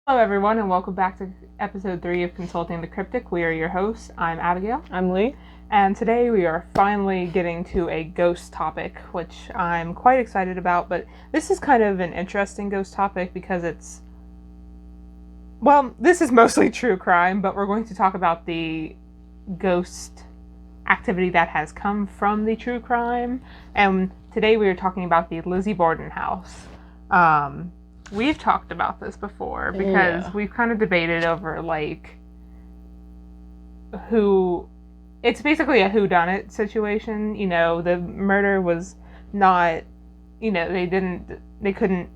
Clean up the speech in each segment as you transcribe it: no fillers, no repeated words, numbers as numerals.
Hello everyone and welcome back to episode 3 of Consulting the Cryptic. We are your hosts. I'm Abigail. I'm Lee. And today we are finally getting to a ghost topic, which I'm quite excited about, but this is kind of an interesting ghost topic because this is mostly true crime, but we're going to talk about the ghost activity that has come from the true crime. And today we are talking about the LIZZIE Borden house. We've talked about this before because we've kind of debated over, it's basically a whodunit situation. You know, the murder was not, they couldn't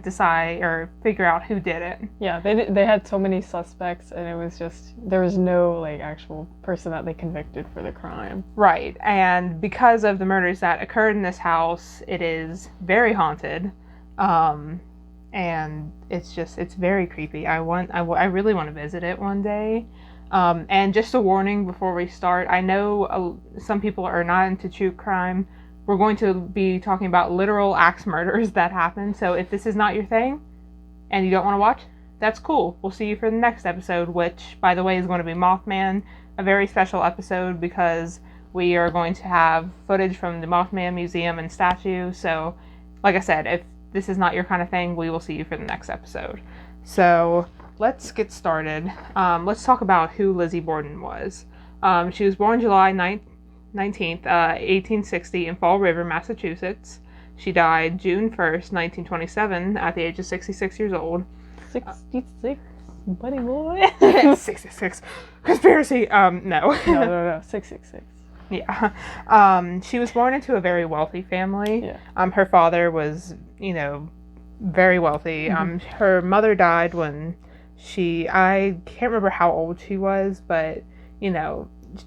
decide or figure out who did it. Yeah, they had so many suspects, and it was just, there was no, actual person that they convicted for the crime. Right, and because of the murders that occurred in this house, it is very haunted. And it's very creepy. I really want to visit it one day. And just a warning before we start, I know some people are not into true crime. We're going to be talking about literal axe murders that happen. So if this is not your thing and you don't want to watch, that's cool. We'll see you for the next episode, which, by the way, is going to be Mothman, a very special episode because we are going to have footage from the Mothman Museum and statue. So, like I said, if this is not your kind of thing, we will see you for the next episode. So let's get started. Let's talk about who LIZZIE Borden was. She was born July 19th, 1860 in Fall River, Massachusetts. She died June 1st, 1927 at the age of 66 years old. 66? Buddy boy? 66. Conspiracy. No. No. 666. Yeah. She was born into a very wealthy family. Yeah. Her father was, very wealthy. Mm-hmm. Her mother died when I can't remember how old she was, but,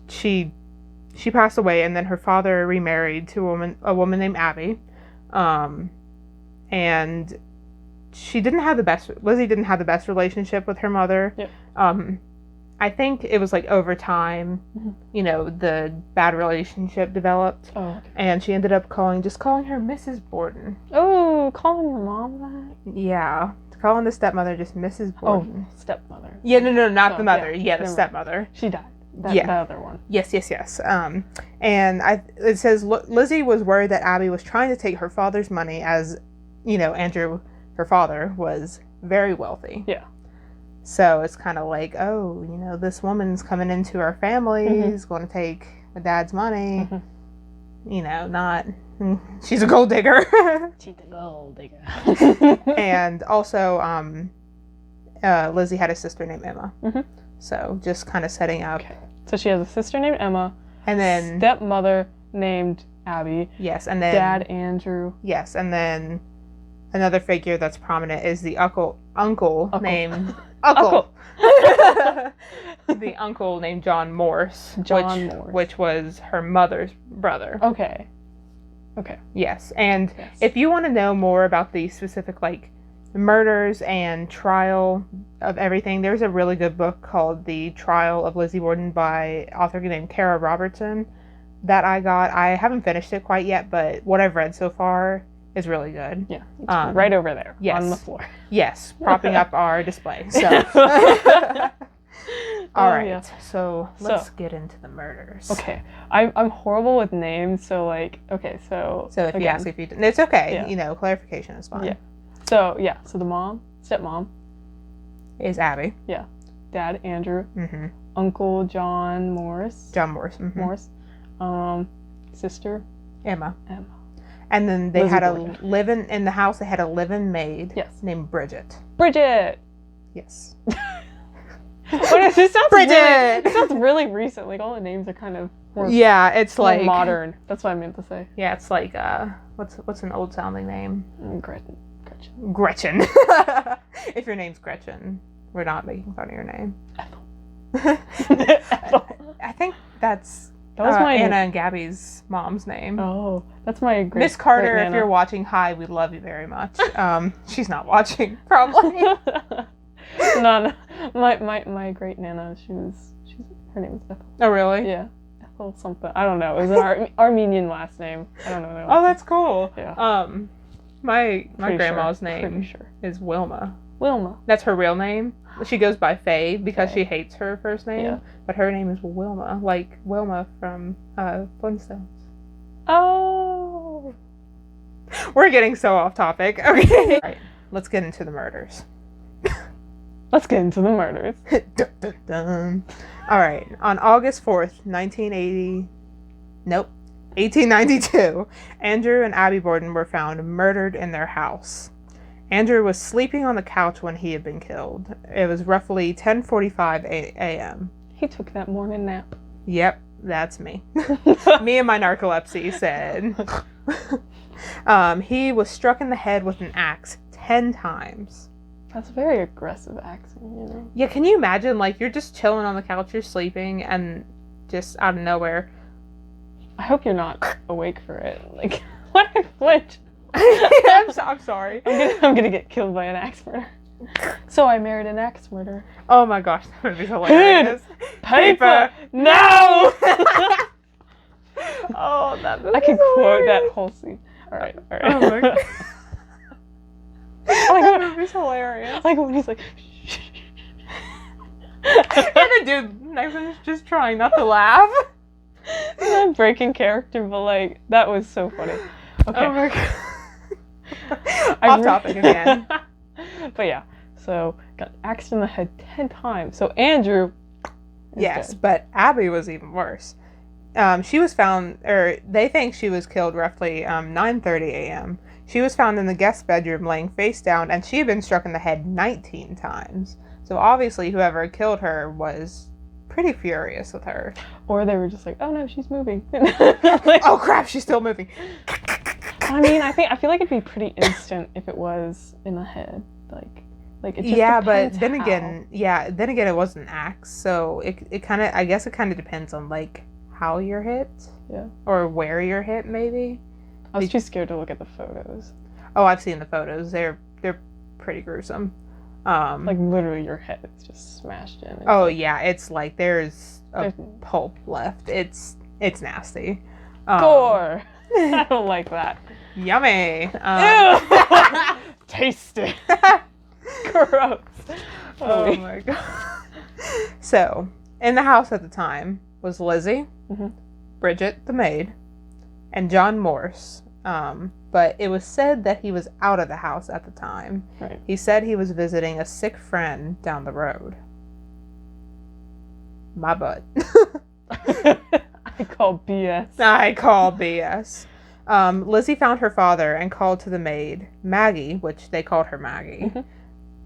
she passed away, and then her father remarried to a woman named Abby. And LIZZIE didn't have the best relationship with her mother. Yeah. I think it was over time, the bad relationship developed. Oh, okay. And she ended up calling her Mrs. Borden. Oh, calling your mom that? Yeah. Calling the stepmother just Mrs. Borden. Oh, stepmother. Yeah, no, not the mother. Yeah, the stepmother. She died. The other one. Yes. And it says LIZZIE was worried that Abby was trying to take her father's money as, Andrew, her father, was very wealthy. Yeah. So it's kind of this woman's coming into our family, is going to take my dad's money. She's a gold digger. She's a gold digger. And also, LIZZIE had a sister named Emma. Mm-hmm. So just kind of setting up. Okay. So she has a sister named Emma. And then stepmother named Abby. Yes, and then dad Andrew. Yes, and then another figure that's prominent is the uncle. Named Uncle. The uncle named John Morse. Which was her mother's brother. Okay. Yes, and if you want to know more about the specific murders and trial of everything, there's a really good book called The Trial of LIZZIE Borden by author named Kara Robertson that I got. I haven't finished it quite yet, but what I've read so far is really good. Yeah, it's right over there on the floor. Yes, propping up our display. So, all right. Yeah. So let's get into the murders. Okay, I'm horrible with names, so okay, so. So if you ask if you, it's okay. Yeah. Clarification is fine. Yeah. So the stepmom is Abby. Yeah. Dad Andrew. Mm-hmm. Uncle John Morse. Mm-hmm. Morse. Sister Emma. And then they had in the house. They had a live-in maid. Yes. Named Bridget. Yes. This sounds Bridget. It sounds really recent. All the names are kind of more, it's more modern. That's what I meant to say. Yeah, it's what's an old sounding name? Gretchen. If your name's Gretchen, we're not making fun of your name. Ethel. I think that was my Anna and Gabby's mom's name. Oh, that's my great Miss Carter. great if you're watching, hi, we love you very much. She's not watching, probably. No, my great nana. Her name is Ethel. Oh, really? Yeah, Ethel something. I don't know. It was an Armenian last name. I don't know. Oh, that's cool. Yeah. My grandma's name is Wilma. Wilma. That's her real name. She goes by Faye because Faye. she hates her first name. Yeah. But her name is Wilma, like Wilma from Flintstones. Oh. We're getting so off topic. Okay. All right, let's get into the murders. Let's get into the murders. Dun, dun, dun. All right. On August 4th, 1892, Andrew and Abby Borden were found murdered in their house. Andrew was sleeping on the couch when he had been killed. It was roughly 10:45 a.m. He took that morning nap. Yep, that's me. Me and my narcolepsy said. He was struck in the head with an axe 10 times. That's a very aggressive accent, you know? Yeah, can you imagine, like, you're just chilling on the couch, you're sleeping, and just out of nowhere. I hope you're not awake for it. Like, what if what? I'm sorry. I'm gonna get killed by an axe murder. So I married an axe murderer. Oh my gosh, that would be hilarious. Paper! No! Oh, that would I be could quote that hilarious. whole scene. Alright. Oh my god. That movie's hilarious. Like when he's like, And the dude next to him is just trying not to laugh. I'm breaking character, but like, that was so funny. Okay. Oh my god. Off topic again. But yeah, so got axed in the head 10 times. So Andrew is Yes, dead. but Abby was even worse. She was found, or they think she was killed roughly 9:30 a.m. She was found in the guest bedroom laying face down, and she had been struck in the head 19 times. So obviously whoever killed her was pretty furious with her. Or they were just like, oh no, she's moving. Like, Oh crap, she's still moving. I mean, I feel like it'd be pretty instant if it was in the head. Like it just Yeah, but depends then how. again, it was an axe, so it kind of, I guess it kind of depends on like how you're hit. Yeah. Or where you're hit, maybe. I was too scared to look at the photos. Oh, I've seen the photos. They're pretty gruesome. Like literally your head is just smashed in. It's Oh like, yeah, it's like there's a there's pulp left. It's nasty. gore. I don't like that. Yummy. Ew. Taste it. Gross. Oh my god. So, in the house at the time was Lizzie, Mhm. Bridget the maid, and John Morse. But it was said that he was out of the house at the time. Right. He said he was visiting a sick friend down the road. My butt. I call BS. I call BS. Lizzie found her father and called to the maid, Maggie, which they called her Maggie. Mhm.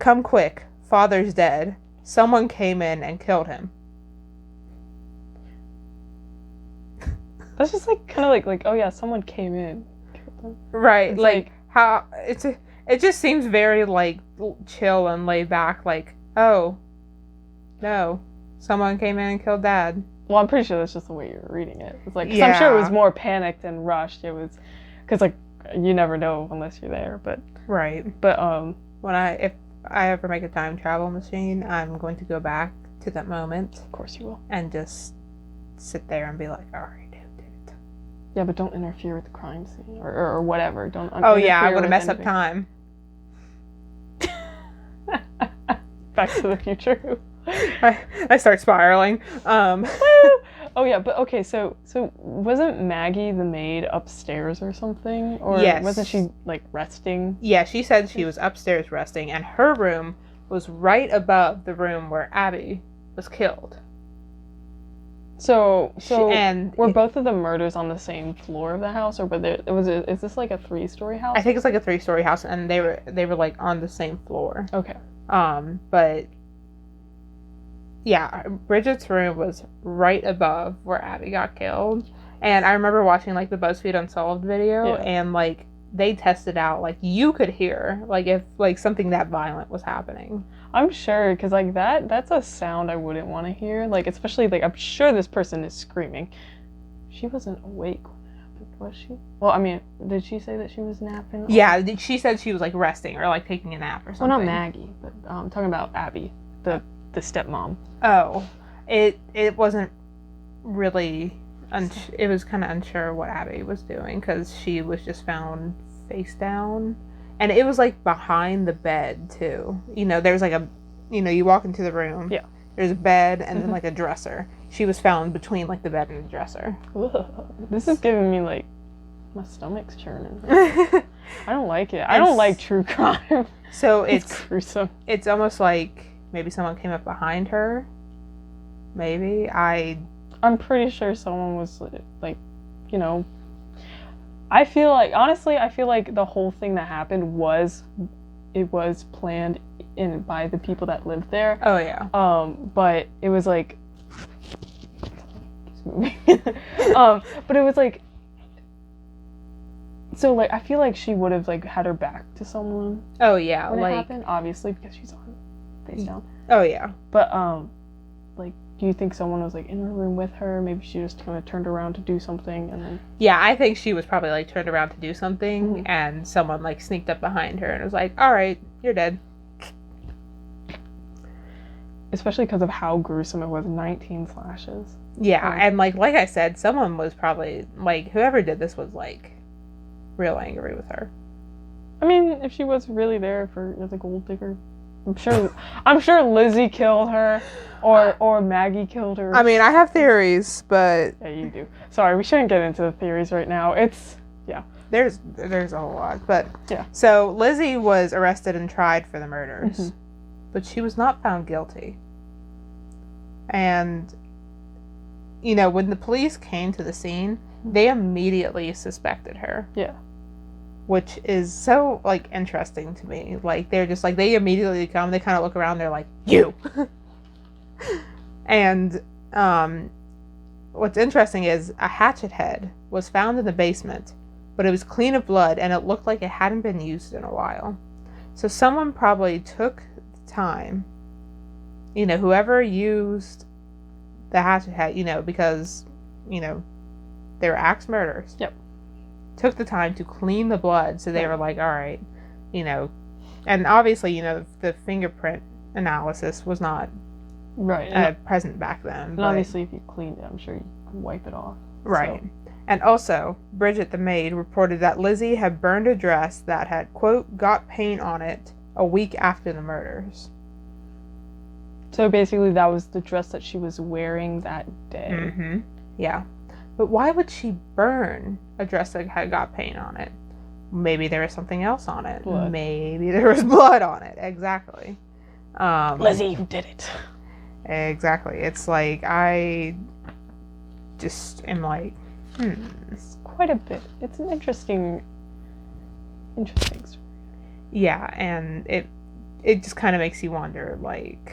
Come quick, father's dead. Someone came in and killed him. That's just like kind of like oh yeah, someone came in. Right, It's like how it just seems very like chill and laid back. Like, oh no, someone came in and killed Dad. Well, I'm pretty sure that's just the way you're reading it. It's like, 'cause I'm sure it was Yeah. more panicked and rushed. It was, because like, you never know unless you're there. But Right. when If I ever make a time travel machine, I'm going to go back to that moment of course you will. and just sit there and be like, all right, who did it? Yeah, but don't interfere with the crime scene or whatever. Don't. Oh yeah, I'm interfere gonna with mess up anything. time. Back to the Future. I start spiraling. Oh yeah, but okay. So wasn't Maggie the maid upstairs or something, or Yes. wasn't she like resting? Yeah, she said she was upstairs resting, and her room was right above the room where Abby was killed. So And were both of the murders on the same floor of the house, or is this like a 3-story house? I think it's like a 3-story house, and they were like on the same floor. Okay. But yeah, Bridget's room was right above where Abby got killed. And I remember watching like the BuzzFeed Unsolved video, Yeah. and like they tested out, like you could hear like if like something that violent was happening. I'm sure, because like that's a sound I wouldn't want to hear. Like especially like I'm sure this person is screaming. She wasn't awake when it happened, was she? Well, I mean, did she say that she was napping? Yeah, she said she was like resting or like taking a nap or Well, something. not Maggie, but I'm talking about Abby, the stepmom. Oh, it wasn't really. It was kind of unsure what Abby was doing because she was just found face down, And it was like behind the bed too. You know, there's like a, you know, you walk into the room. Yeah. There's a bed and then like a dresser. She was found between like the bed and the dresser. Ugh. This is giving me like my stomach's churning. I don't like it. I don't like true crime. So it's gruesome. It's almost like maybe someone came up behind her. Maybe I'm pretty sure someone was like, you know. I feel like the whole thing that happened was planned by the people that lived there. Oh yeah. But it was like but it was like, so like I feel like she would have like had her back to someone. Oh yeah, when like it happened, obviously because she's on face down. Oh yeah. But like, do you think someone was like in her room with her? Maybe she just kind of turned around to do something and then. Yeah, I think she was probably like turned around to do something, and someone like sneaked up behind her and was like, "All right, you're dead." Especially because of how gruesome it was, 19 slashes. Yeah, and like I said, someone was probably like, whoever did this was like real angry with her. I mean, if she was really there as a gold digger, I'm sure Lizzie killed her, or Maggie killed her. I mean, I have theories, but yeah, you do. Sorry, we shouldn't get into the theories right now. There's a whole lot, but yeah. So Lizzie was arrested and tried for the murders, but she was not found guilty. And you know, when the police came to the scene, they immediately suspected her. Yeah. Which is so, like, interesting to me. Like, they're just, like, they immediately come, they kind of look around, they're like, you! And, what's interesting is a hatchet head was found in the basement, but it was clean of blood, and it looked like it hadn't been used in a while. So someone probably took the time, you know, whoever used the hatchet head, you know, because, you know, they were axe murders. Yep. Took the time to clean the blood, so they were like, all right, you know, and obviously, you know, the fingerprint analysis was not present back then. And obviously, if you cleaned it, I'm sure you can wipe it off. Right. So. And also, Bridget, the maid, reported that Lizzie had burned a dress that had, quote, got paint on it a week after the murders. So basically, that was the dress that she was wearing that day. Mm-hmm. Yeah. But why would she burn a dress that had got paint on it? Maybe there was something else on it. Blood. Maybe there was blood on it. Exactly. Lizzie, you did it. Exactly. It's like, I just am like, It's quite a bit. It's an interesting story. Yeah, and it just kind of makes you wonder, like,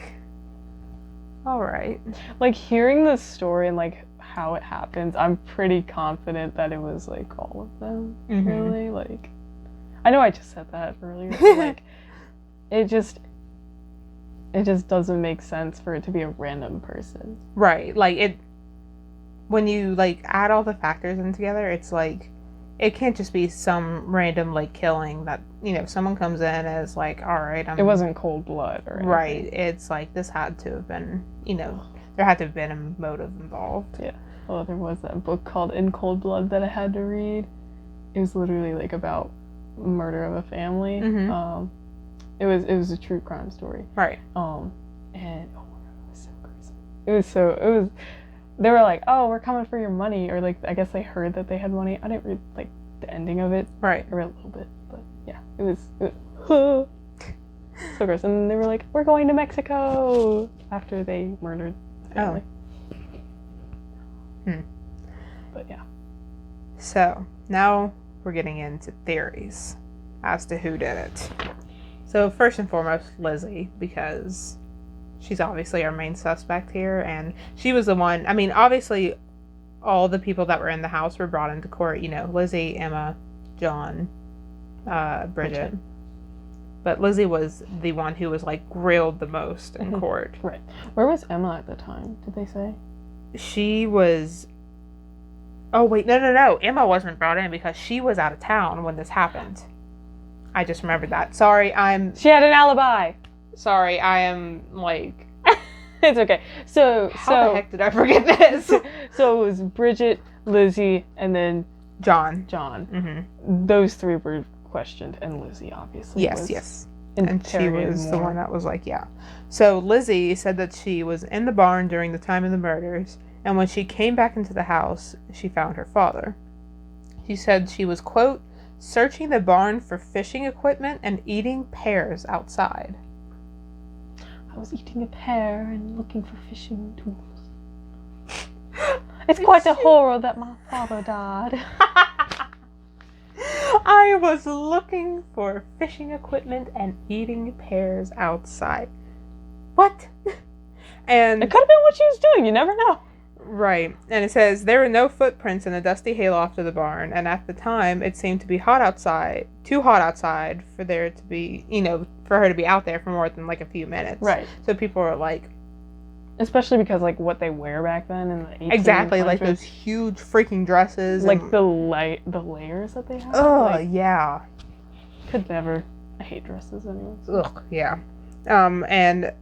all right. Like, hearing the story and, like, how it happens, I'm pretty confident that it was, like, all of them, really. Like, I know I just said that earlier, but, like, it just doesn't make sense for it to be a random person. Right. Like, when you, like, add all the factors in together, it's like, it can't just be some random, like, killing that, you know, someone comes in and is like, all right, it wasn't cold blood or anything. Right. It's like, this had to have been, you know, there had to have been a motive involved. Yeah. Well, there was that book called In Cold Blood that I had to read. It was literally, like, about murder of a family. It was a true crime story. Right. And oh my god, it was so gruesome. They were like, oh, we're coming for your money, or like, I guess they heard that they had money. I didn't read like the ending of it. Right. I read a little bit, but yeah, it was so gross. And then they were like, we're going to Mexico after they murdered the family. But yeah. So now we're getting into theories as to who did it. So first and foremost, Lizzie, because she's obviously our main suspect here, and she was the one. I mean, obviously, all the people that were in the house were brought into court. You know, Lizzie, Emma, John, Bridget. But Lizzie was the one who was, like, grilled the most in court. Right. Where was Emma at the time? Did they say? She was... Oh, wait, no. Emma wasn't brought in because she was out of town when this happened. I just remembered that. Sorry, She had an alibi! Sorry, I am, like... It's okay. So How the heck did I forget this? So it was Bridget, Lizzie, and then... John. Mm-hmm. Those three were questioned, and Lizzie obviously Yes. And she was more. the one that was like, yeah. So Lizzie said that she was in the barn during the time of the murders, and when she came back into the house, she found her father. She said she was, quote, searching the barn for fishing equipment and eating pears outside. I was eating a pear and looking for fishing tools. It's quite a horror that my father died. I was looking for fishing equipment and eating pears outside. What? And it could have been what she was doing. You never know. Right. And it says, there were no footprints in the dusty hayloft of the barn, and at the time, it seemed to be too hot outside for there to be, for her to be out there for more than, like, a few minutes. Right. So people are like... Especially because, like, what they wear back then in the 1800s. Exactly, like those huge freaking dresses. Like, and... the layers that they have. Oh, like, yeah. Could never. I hate dresses anyway. Ugh, yeah. And...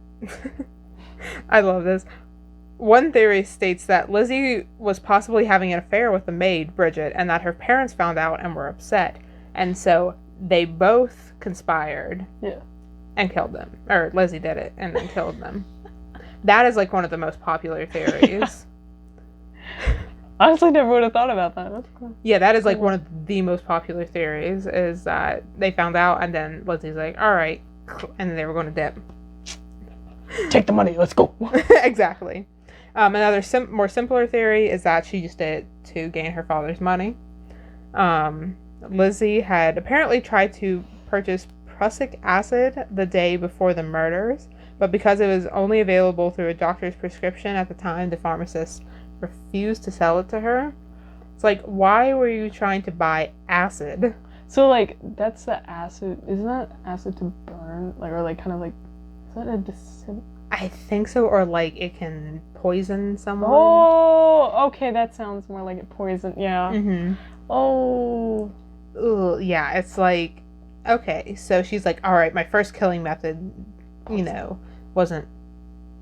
I love this. One theory states that Lizzie was possibly having an affair with the maid, Bridget, and that her parents found out and were upset. And so they both conspired. Yeah. And killed them. Or Lizzie did it and then killed them. That is like one of the most popular theories. Honestly, never would have thought about that. That's cool. Yeah, that is like one of the most popular theories, is that they found out and then Lizzie's like, alright, and then they were going to dip. Take the money, let's go. Exactly. Another more simpler theory is that she just did it to gain her father's money. Lizzie had apparently tried to purchase prussic acid the day before the murders, but because it was only available through a doctor's prescription at the time, the pharmacist refused to sell it to her. It's like, why were you trying to buy acid? So, like, that's the acid. Isn't that acid to burn? Like, or, like, kind of like, is that a I think so, or like it can poison someone. Oh, okay, that sounds more like it poison. Yeah. Mm-hmm. Oh. Ugh, yeah, it's like, okay, so she's like, all right, my first killing method, wasn't,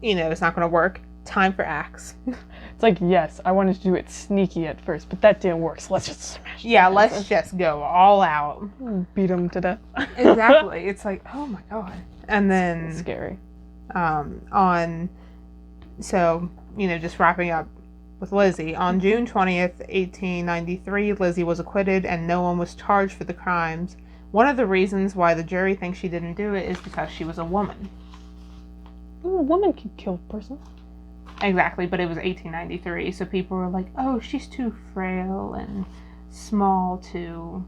it's not going to work. Time for axe. It's like, yes, I wanted to do it sneaky at first, but that didn't work, so let's just smash it. Yeah, let's just go all out. Beat him to death. Exactly. It's like, oh my god. And then... It's scary. Just wrapping up with Lizzie. On June 20th, 1893, Lizzie was acquitted and no one was charged for the crimes. One of the reasons why the jury thinks she didn't do it is because she was a woman. A woman can kill a person. Exactly, but it was 1893, so people were like, oh, she's too frail and small to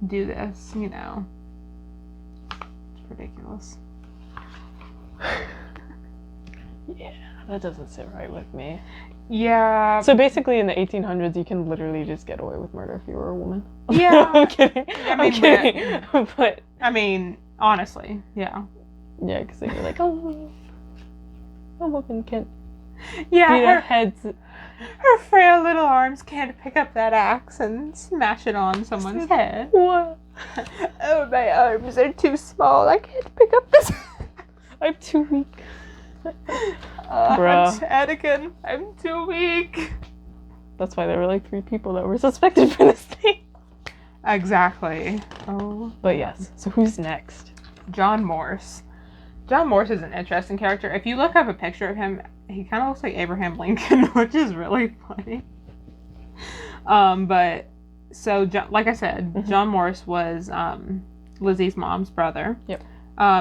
do this, It's ridiculous. Yeah, that doesn't sit right with me. Yeah. So basically in the 1800s, you can literally just get away with murder if you were a woman. Yeah. I'm kidding. I'm kidding. But I mean, honestly, yeah. Yeah, because they're like, oh, a woman can't beat her heads. Her frail little arms can't pick up that axe and smash it on someone's head. What? Oh, my arms are too small. I can't pick up this. I'm too weak. Bruh. Anakin, I'm too weak. That's why there were like 3 people that were suspected for this thing. Exactly. Oh. But yes, so who's next? John Morse. John Morse is an interesting character. If you look up a picture of him, he kind of looks like Abraham Lincoln, which is really funny. Like I said, John Morse was Lizzie's mom's brother. Yep.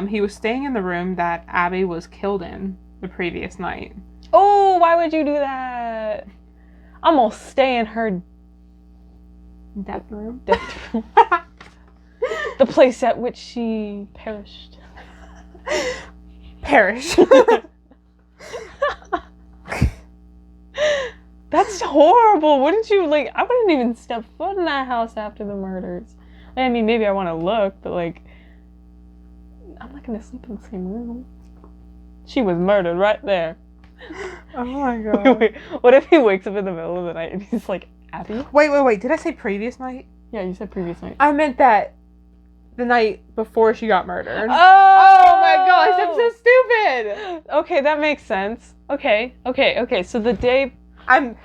He was staying in the room that Abby was killed in the previous night. Oh, why would you do that? I'm gonna stay in her death room. The place at which she perished. Perish. That's horrible. Wouldn't you, like, I wouldn't even step foot in that house after the murders. I mean, maybe I want to look, but, like, I'm not going to sleep in the same room. She was murdered right there. Oh my god. Wait, what if he wakes up in the middle of the night and he's like, Abby? Wait. Did I say previous night? Yeah, you said previous night. I meant that the night before she got murdered. Oh my gosh, I'm so stupid. Okay, that makes sense. Okay. So the day... I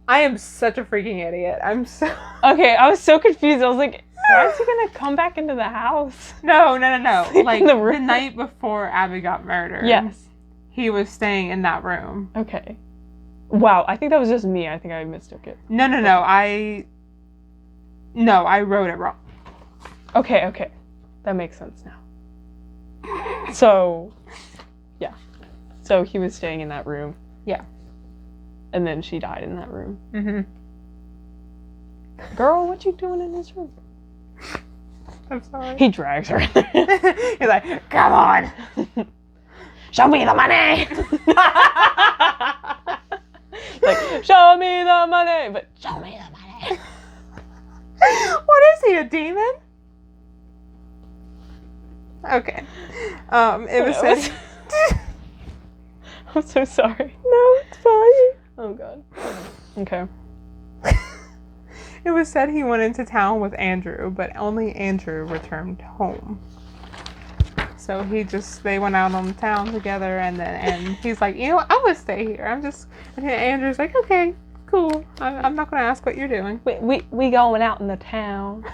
am such a freaking idiot. I'm so... Okay, I was so confused. I was like, Why is he gonna come back into the house? No. Sleep Like in the the room. night before Abby got murdered. Yes. He was staying in that room. Okay. Wow, I think that was just me. I think I mistook it. No. I wrote it wrong. Okay. That makes sense now. So, yeah. So he was staying in that room. Yeah. And then she died in that room. Mm-hmm. Girl, what you doing in this room? I'm sorry. He drags her in there. He's like, come on. Show me the money! Like, show me the money! But show me the money! What is he, a demon? Okay. It was said... I'm so sorry. No, it's fine. Oh, God. Okay. It was said he went into town with Andrew, but only Andrew returned home. So they went out on the town together, and he's like, you know what, I'm gonna stay here. And Andrew's like, okay, cool. I'm not gonna ask what you're doing. We going out in the town.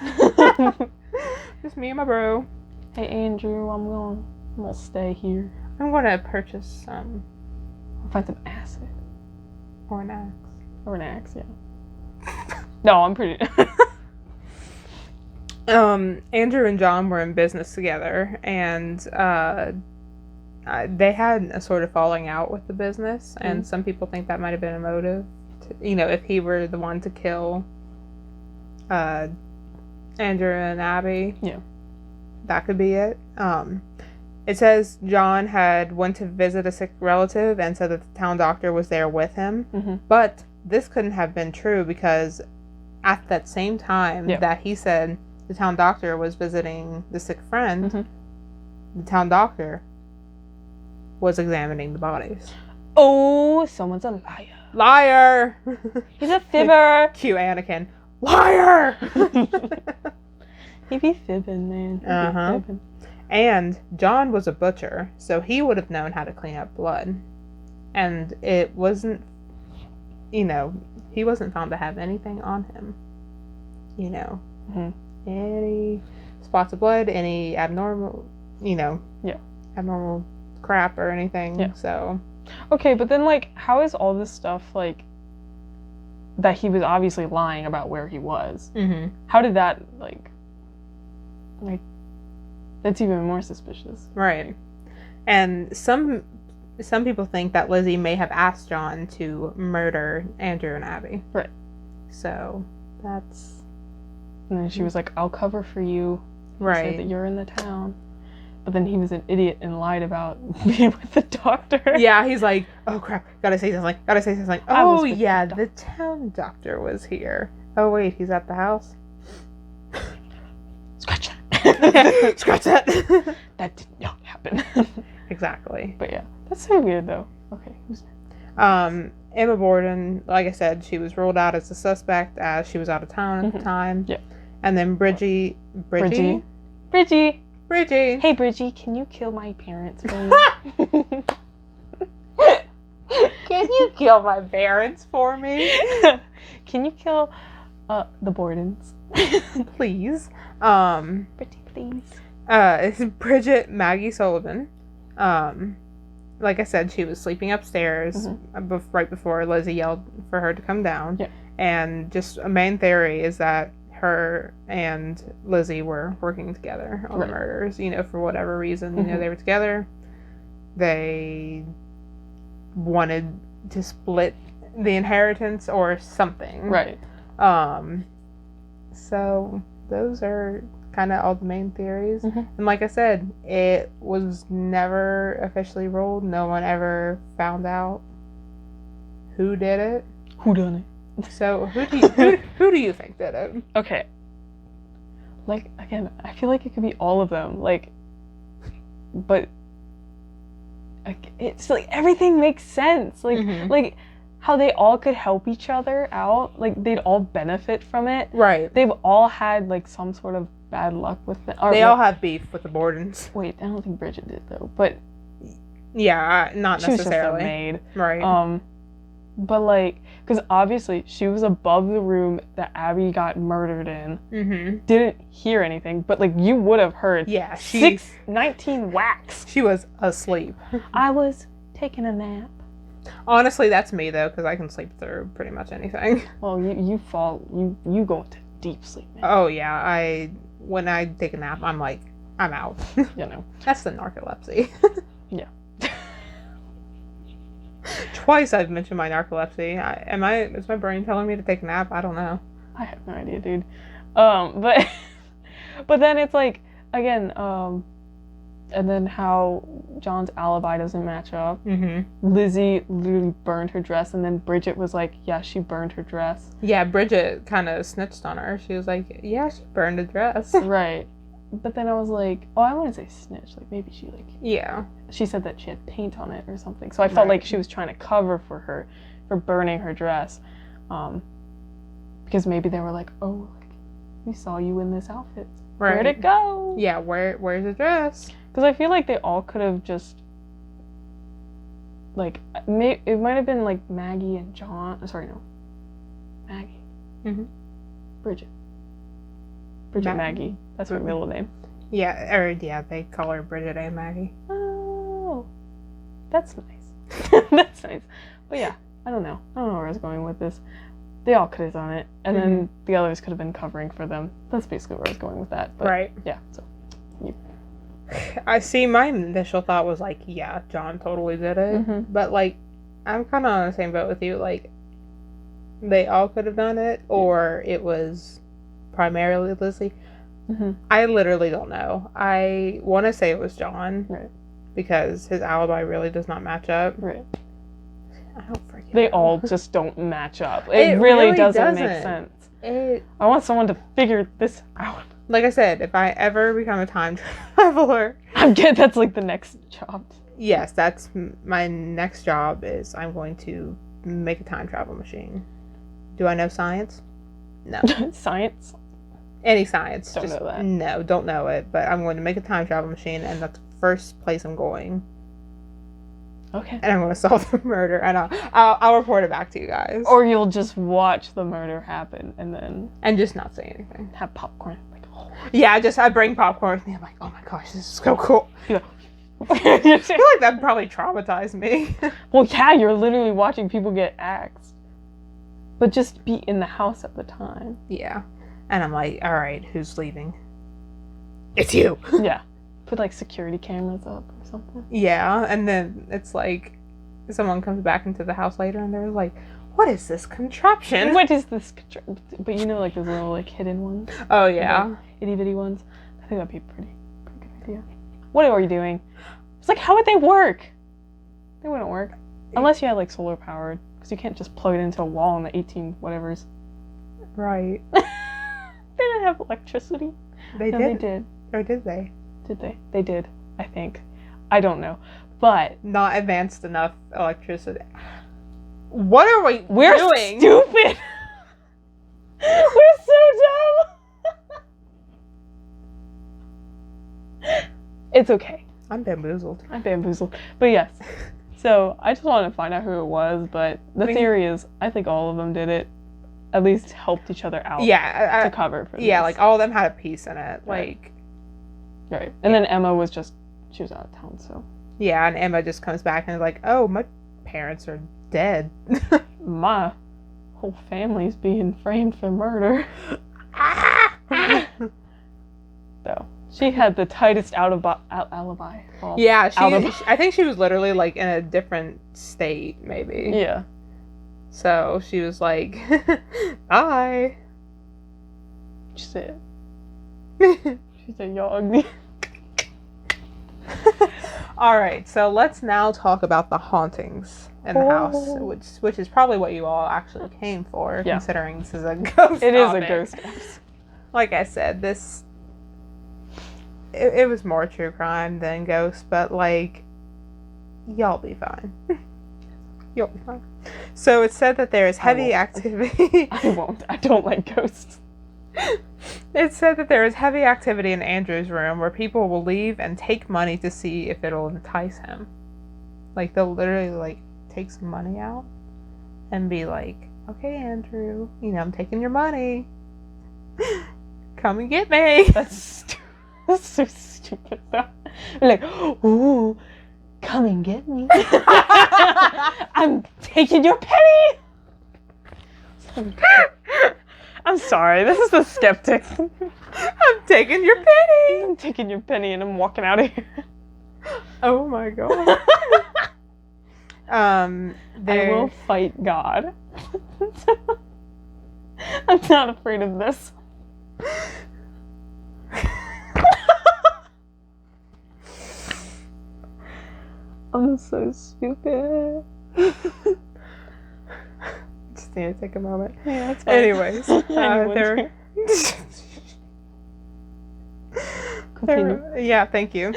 Just me and my bro. Hey, Andrew, I'm gonna stay here. I'm gonna purchase some. Find some acid. Or an axe. Or an axe, yeah. No, I'm pretty... Andrew and John were in business together, and they had a sort of falling out with the business, and some people think that might have been a motive. If he were the one to kill Andrew and Abby, yeah, that could be it. It says John had went to visit a sick relative and said that the town doctor was there with him, but this couldn't have been true because at that same time that he said the town doctor was visiting the sick friend, the town doctor was examining the bodies. Oh, someone's a liar. Liar! He's a fibber. Cue Anakin. Liar! He be fibbing, man. He be fibbing. And John was a butcher, so he would have known how to clean up blood. And it wasn't, he wasn't found to have anything on him. Any spots of blood, any abnormal, abnormal crap or anything. Yeah. So. Okay, but then, how is all this stuff, that he was obviously lying about where he was? How did that, that's even more suspicious. Right. And some people think that Lizzie may have asked John to murder Andrew and Abby. Right. So, that's... And then she was like, I'll cover for you. Right. Say that you're in the town. But then he was an idiot and lied about being with the doctor. Yeah, he's like, oh crap, gotta say something. Oh yeah, the town doctor was here. Oh wait, he's at the house? Scratch that. Scratch that. That did not happen. Exactly. But yeah, that's so weird though. Okay, who's next? Emma Borden, like I said, she was ruled out as a suspect as she was out of town at the time. Yeah. And then Bridgie. Bridgie. Hey Bridgie, can you kill my parents for me? Can you kill my parents for me? Can you kill the Bordens? Please. Bridgie, please. It's Bridget Maggie Sullivan. Like I said, she was sleeping upstairs right before Lizzie yelled for her to come down. Yeah. And just a main theory is that her and Lizzie were working together on the murders, for whatever reason. They were together. They wanted to split the inheritance or something. Right. So those are kind of all the main theories. And like I said, it was never officially ruled. No one ever found out who did it. Who done it? So who do you think did it? Okay. Again, I feel like it could be all of them. But it's everything makes sense. How they all could help each other out. They'd all benefit from it. Right. They've all had some sort of bad luck with it. They all have beef with the Bordens. Wait, I don't think Bridget did though. But yeah, not she necessarily. was just a maid. Right. But, like, because obviously she was above the room that Abby got murdered in. Mm-hmm. Didn't hear anything, but, like, you would have heard. Yeah, 19 whacks. She was asleep. I was taking a nap. Honestly, that's me, though, because I can sleep through pretty much anything. Well, you go into deep sleep, man. Oh, yeah. When I take a nap, I'm like, I'm out. You know. That's the narcolepsy. Yeah. Twice I've mentioned my narcolepsy. Is my brain telling me to take a nap? I don't know. I have no idea, dude. But then it's like, again, and then how John's alibi doesn't match up. Mm-hmm. Lizzie literally burned her dress, and then Bridget was like, yeah, she burned her dress. Yeah, Bridget kind of snitched on her. She was like, yeah, she burned a dress. Right. But then I was like, oh, I wouldn't say snitch. Like, maybe she, like... Yeah. She said that she had paint on it or something. So I felt like she was trying to cover for her for burning her dress. Because maybe they were like, oh, like, we saw you in this outfit. Right. Where'd it go? Yeah, where's the dress? Because I feel like they all could have just... Like, it might have been, like, Maggie and John... Sorry, no. Maggie. Mm-hmm. Bridget, Maggie. That's her middle name. Yeah, they call her Bridget and Maggie. Oh, that's nice. That's nice. But yeah, I don't know where I was going with this. They all could have done it, and then the others could have been covering for them. That's basically where I was going with that. But, right. Yeah. So. I see. My initial thought was like, yeah, John totally did it. Mm-hmm. But like, I'm kind of on the same boat with you. Like, they all could have done it, or it was primarily Lizzie. Mm-hmm. I literally don't know. I want to say it was John. Right. Because his alibi really does not match up. Right. I don't freaking They know. all just don't match up. It really doesn't make sense. I want someone to figure this out. Like I said, if I ever become a time traveler... That's like the next job. Yes, that's my next job is I'm going to make a time travel machine. Do I know science? No. Science? Any science. Don't know that. No, don't know it. But I'm going to make a time travel machine, and that's the first place I'm going. Okay. And I'm going to solve the murder, and I'll report it back to you guys. Or you'll just watch the murder happen, and then... And just not say anything. Have popcorn. Like, oh. Yeah, I bring popcorn with me. I'm like, oh my gosh, this is so cool. Yeah. I feel like that probably traumatized me. Well, yeah, you're literally watching people get axed. But just be in the house at the time. Yeah. And I'm like, all right, who's leaving? It's you. Yeah. Put, like, security cameras up or something. Yeah, and then it's like, someone comes back into the house later and they're like, what is this contraption? What is this But you know, like, those little, like, hidden ones? Oh, yeah. Like, itty-bitty ones? I think that'd be a pretty good idea. What are you doing? It's like, how would they work? They wouldn't work. Unless you had, like, solar powered. Because you can't just plug it into a wall in the 18 whatevers. Right. They didn't have electricity. They No, did. they did. Or did they? Did they? They did, I think. I don't know. But... Not advanced enough electricity. What are we We're doing? Stupid! We're so dumb! It's okay. I'm bamboozled. I'm bamboozled. But yes. So, I just wanted to find out who it was, but the theory is, I think all of them did it. At least helped each other out. Yeah. To cover for this. Yeah, like all of them had a piece in it. Like... Right. And then Emma was just... She was out of town, so... Yeah, and Emma just comes back and is like, oh, my parents are dead. My whole family's being framed for murder. So, she had the tightest alibi. Yeah, I think she was literally, like, in a different state, maybe. Yeah. So, she was like, bye. She said, y'all ugly. Alright, so let's now talk about the hauntings in the house, which is probably what you all actually came for, considering this is a ghost It topic. is a ghost house. Like I said, it was more true crime than ghosts, but, like, y'all be fine. You'll be fine. So it said that there is heavy activity. I won't. I don't like ghosts. It said that there is heavy activity in Andrew's room where people will leave and take money to see if it'll entice him. Like, they'll literally, like, take some money out and be like, okay, Andrew, you know, I'm taking your money. Come and get me. That's so stupid. Though. Like, ooh, come and get me. I'm taking your penny. I'm sorry. This is the skeptic. I'm taking your penny. I'm taking your penny, and I'm walking out of here. Oh my god. I will fight God. I'm not afraid of this. I'm so stupid. Just need to take a moment. Yeah, that's fine. Anyways, yeah, thank you.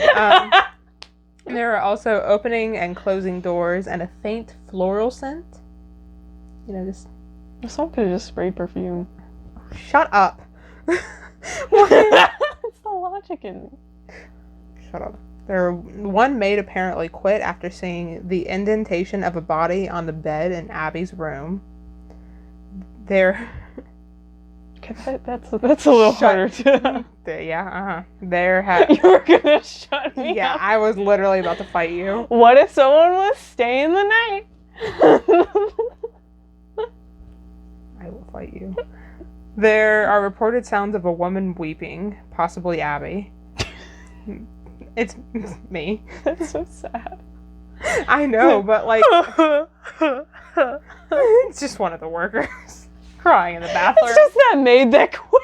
There are also opening and closing doors and a faint floral scent. You know, just... Someone could have just sprayed perfume. Shut up. It's the logic in me. Shut up. One maid apparently quit after seeing the indentation of a body on the bed in Abby's room. Okay, that's a little harder to... Yeah, You were gonna shut me Yeah, up. I was literally about to fight you. What if someone was staying the night? I will fight you. There are reported sounds of a woman weeping, possibly Abby. It's me. That's so sad. I know, but like... It's just one of the workers crying in the bathroom. It's just that maid that quit.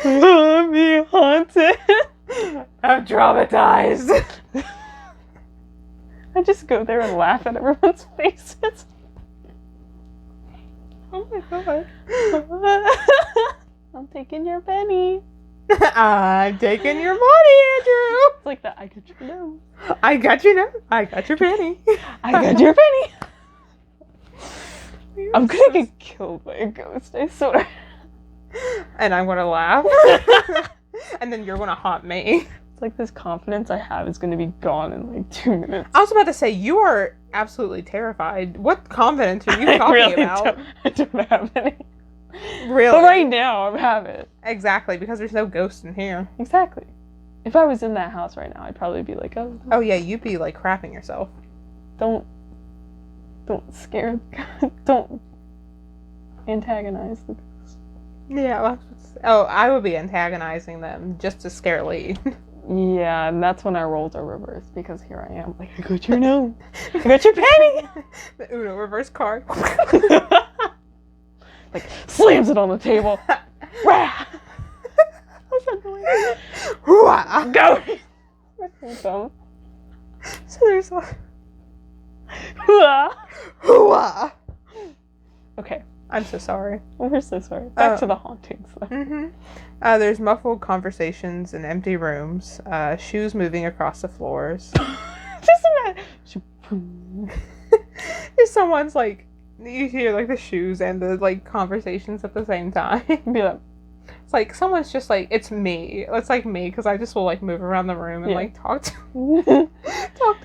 I'm being haunted. I'm traumatized. I just go there and laugh at everyone's faces. Oh my god. I'm taking your penny. I'm taking your money, Andrew. It's like that. I got your nose. I got your nose. I got your penny. I got your penny. I'm gonna get killed by a ghost, I swear. And I'm gonna laugh. And then you're gonna haunt me. It's like this confidence I have is gonna be gone in like 2 minutes. I was about to say, you are absolutely terrified. What confidence are you talking about? I don't have any. Really? But right now, I have it. Exactly, because there's no ghosts in here. Exactly. If I was in that house right now, I'd probably be like, oh. Oh yeah, you'd be like crapping yourself. Don't scare, don't antagonize the ghost. Yeah. Oh, I would be antagonizing them just to scare Lee. Yeah, and that's when our roles are reversed, because here I am, like, I got your nose. I got your penny. The Uno reverse card. Like, slams it on the table. Rah! What's that noise? Hoo-ah! Go! So there's a... Hoo-ah! Hoo-ah! Okay. I'm so sorry. We're so sorry. Back to the hauntings, though. Mm-hmm. There's muffled conversations in empty rooms, shoes moving across the floors. Just imagine. If someone's like, you hear like the shoes and the like conversations at the same time. Be like, It's like someone's just like, it's me. It's like me, because I just will like move around the room and like talk to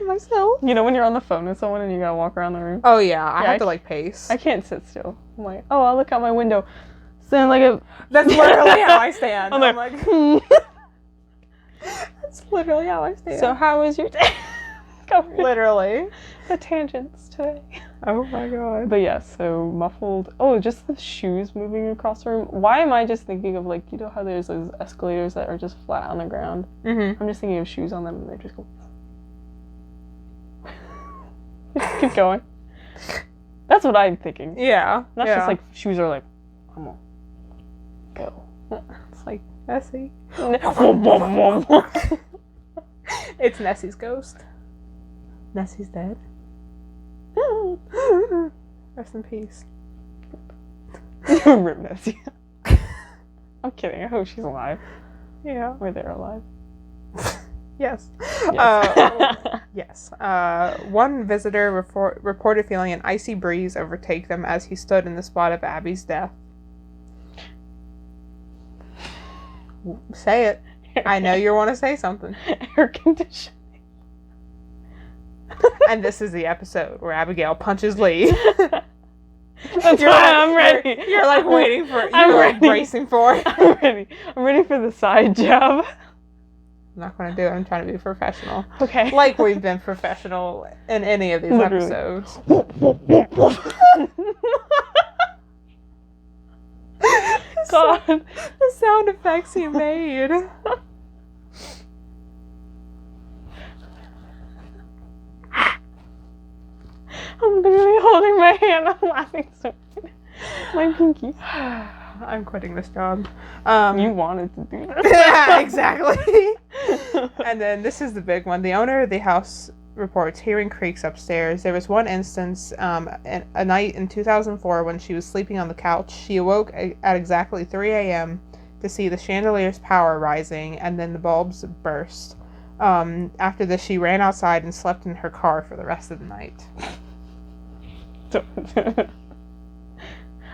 myself. you know when you're on the phone with someone and you gotta walk around the room? Oh yeah, I have to like pace. I can't sit still. I'm like, oh, I'll look out my window. Stand like a... That's literally how I stand. I'm like That's literally how I stand. So how was your day? Literally. The tangents today. Oh my god. But yeah, so muffled. Oh, just the shoes moving across the room. Why am I just thinking of, like, you know how there's those escalators that are just flat on the ground? Mm-hmm. I'm just thinking of shoes on them and they just go... Keep going. That's what I'm thinking. Yeah. Not just like shoes are like, I'm gonna go. It's like Nessie. It's It's Nessie's ghost. Nessie's dead. Rest in peace. Rip Nessie. I'm kidding. I hope she's alive. Yeah. Or they're alive. Yes. Yes. Yes. One visitor reported feeling an icy breeze overtake them as he stood in the spot of Abby's death. Say it. I know you want to say something. Air conditioning. And this is the episode where Abigail punches Lee. That's why I'm ready. You're like waiting for. I'm You're ready. bracing for it. I'm ready. I'm ready for the side jab. I'm not gonna do it. I'm trying to be professional. Okay. Like we've been professional in any of these Literally. episodes. God. The sound effects you made. I'm literally holding my hand. I'm laughing so hard. My pinky. I'm quitting this job. You wanted to do this. Yeah, exactly. And then this is the big one. The owner of the house reports hearing creaks upstairs. There was one instance, a night in 2004 when she was sleeping on the couch. She awoke at exactly 3 a.m. to see the chandelier's power rising and then the bulbs burst. After this, she ran outside and slept in her car for the rest of the night.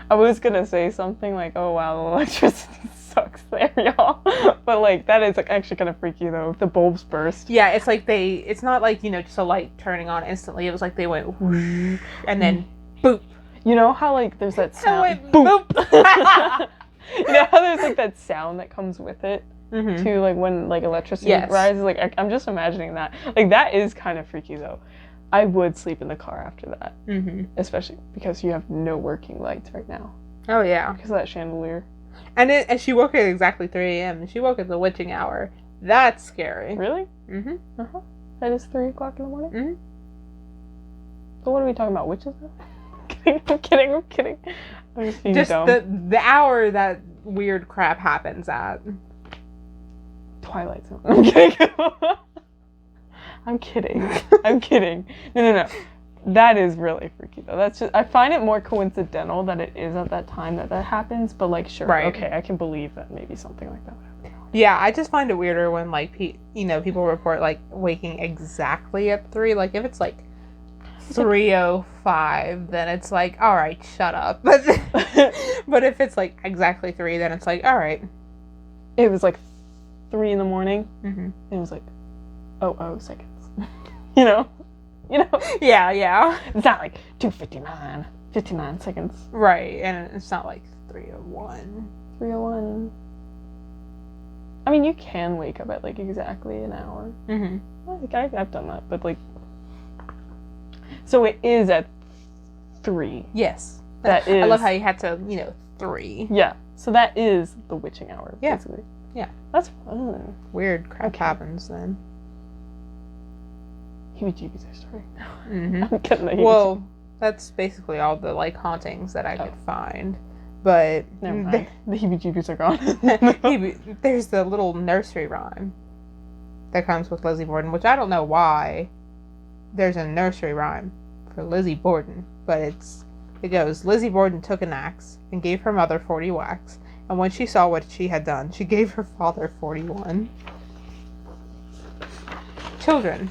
I was gonna say something like, oh wow, the electricity sucks there, y'all. But like, that is actually kind of freaky though, if the bulbs burst. Yeah, it's like it's not like, just a light turning on instantly. It was like they went whoosh, and then boop. You know how like there's that sound? Went, boop! You know how there's like that sound that comes with it? Mm-hmm. To like when like electricity Yes. rises? Like, I'm just imagining that. Like, that is kind of freaky though. I would sleep in the car after that. Mm-hmm. Especially because you have no working lights right now. Oh, yeah. Because of that chandelier. And she woke at exactly 3 a.m. and she woke at the witching hour. That's scary. Really? Mm-hmm. Uh-huh. That is 3 o'clock in the morning? Mm-hmm. So what are we talking about? Witches now? I'm kidding. I'm just being dumb. the hour that weird crap happens at. Twilight Zone. I'm kidding. I'm kidding. No. That is really freaky though. That's just, I find it more coincidental that it is at that time that happens, but like, sure, right. Okay, I can believe that maybe something like that would happen. Yeah, I just find it weirder when like people report like waking exactly at 3. Like if it's like 3:05, then it's like, all right, shut up. But if it's like exactly 3, then it's like, all right. It was like 3 in the morning. Mm-hmm. And it was like 00 seconds. You know. Yeah. It's not like 2:59, 59 seconds. Right, and it's not like 3:01. 3:01. I mean, you can wake up at like exactly an hour. Mm-hmm. Like I've done that, but like. So it is at 3. Yes. That is. I love how you had to, 3. Yeah. So that is the witching hour, Yeah. basically. Yeah. That's fun. Weird crap Okay. happens then. Heebie-jeebies are starting now. Mm-hmm. I'm getting the heebie-jeebies. Well, that's basically all the like hauntings that I could find. But Never mind. The heebie-jeebies are gone. there's the little nursery rhyme that comes with Lizzie Borden, which I don't know why there's a nursery rhyme for Lizzie Borden, but it goes, Lizzie Borden took an axe and gave her mother 40 whacks, and when she saw what she had done, she gave her father 41. Children,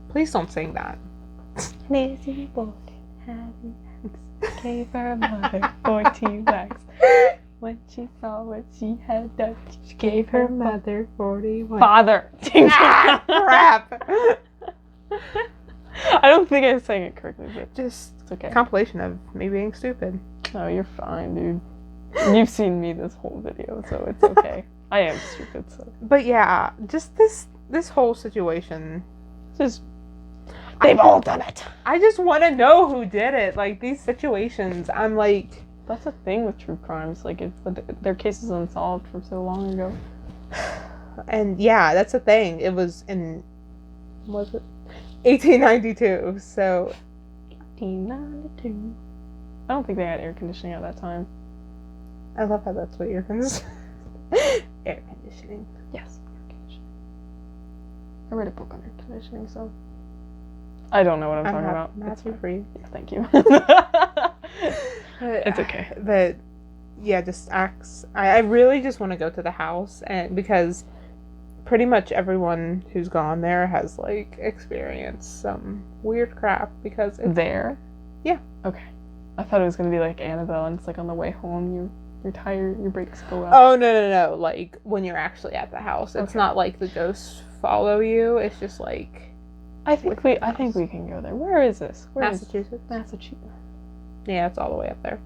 please don't sing that. Lizzie Borden had an axe, gave her mother 40 whacks. When she saw what she had done, she gave her mother 41. father. Ah, crap! I don't think I sang it correctly, but Just it's okay. compilation of me being stupid. No, you're fine, dude. You've seen me this whole video, so it's okay. I am stupid, so. But yeah, just this whole situation. Just. They've all done it! I just want to know who did it. Like, these situations, I'm like... That's the thing with true crimes. Like, their case is unsolved from so long ago. And yeah, that's the thing. It was in... Was it? 1892, so... 1892. I don't think they had air conditioning at that time. I love how that's what air conditioning. Air conditioning. Yes, air conditioning. I read a book on air conditioning, so... I don't know what I'm talking about. Not It's too fine. free. Yeah, thank you. But, It's okay. But yeah, just acts. I really just want to go to the house, and because pretty much everyone who's gone there has like experienced some weird crap because it's, There? Yeah. Okay. I thought it was gonna be like Annabelle, and it's like on the way home, you're tired, your brakes go out. Oh no! Like when you're actually at the house, it's Okay. not like the ghosts follow you. It's just like I think we can go there. Where is this? Massachusetts. Massachusetts. Yeah, it's all the way up there.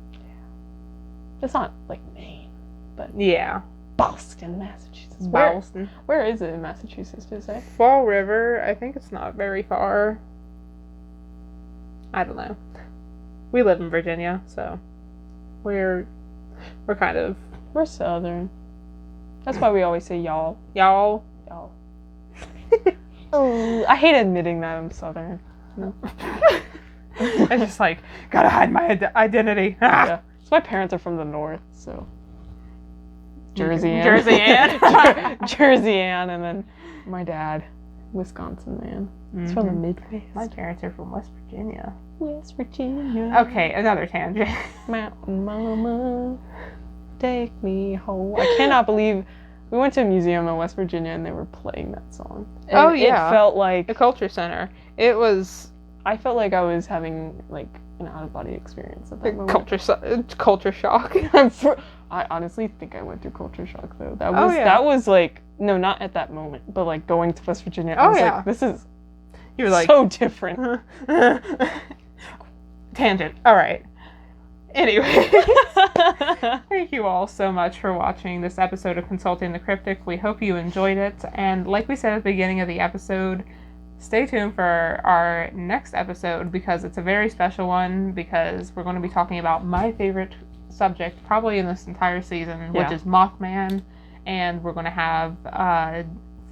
It's not like Maine, but yeah, Boston, Massachusetts. Boston. Where is it in Massachusetts? Did it say? Fall River. I think it's not very far. I don't know. We live in Virginia, so we're kind of We're Southern. That's why we always say y'all. y'all. Y'all. Oh, I hate admitting that I'm Southern. No. It's just like, gotta hide my identity. Yeah. So my parents are from the north, so Jersey Ann. Jersey Ann, and then my dad, Wisconsin man. He's from the Midwest. My parents are from West Virginia. West Virginia. Okay, another tangent. Mountain Mama, take me home. I cannot believe we went to a museum in West Virginia and they were playing that song. And oh yeah. It felt like the Culture Center. It was. I felt like I was having like an out-of-body experience at that moment. Culture shock. I honestly think I went through culture shock though. that was like no, not at that moment, but like going to West Virginia. I was like, this is you were like so different. Tangent. All right. Anyway, thank you all so much for watching this episode of Consulting the Cryptic. We hope you enjoyed it, and like we said at the beginning of the episode, stay tuned for our next episode because it's a very special one because we're going to be talking about my favorite subject probably in this entire season, which is Mothman, and we're going to have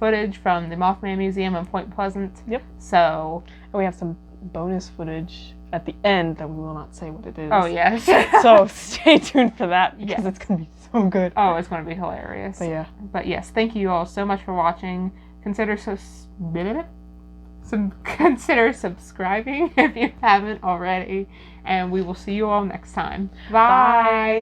footage from the Mothman Museum in Point Pleasant. Yep. So, and we have some bonus footage at the end that we will not say what it is. Oh, yes. So stay tuned for that because it's going to be so good. Oh, it's going to be hilarious. But yeah. But yes, thank you all so much for watching. Consider subscribing if you haven't already. And we will see you all next time. Bye.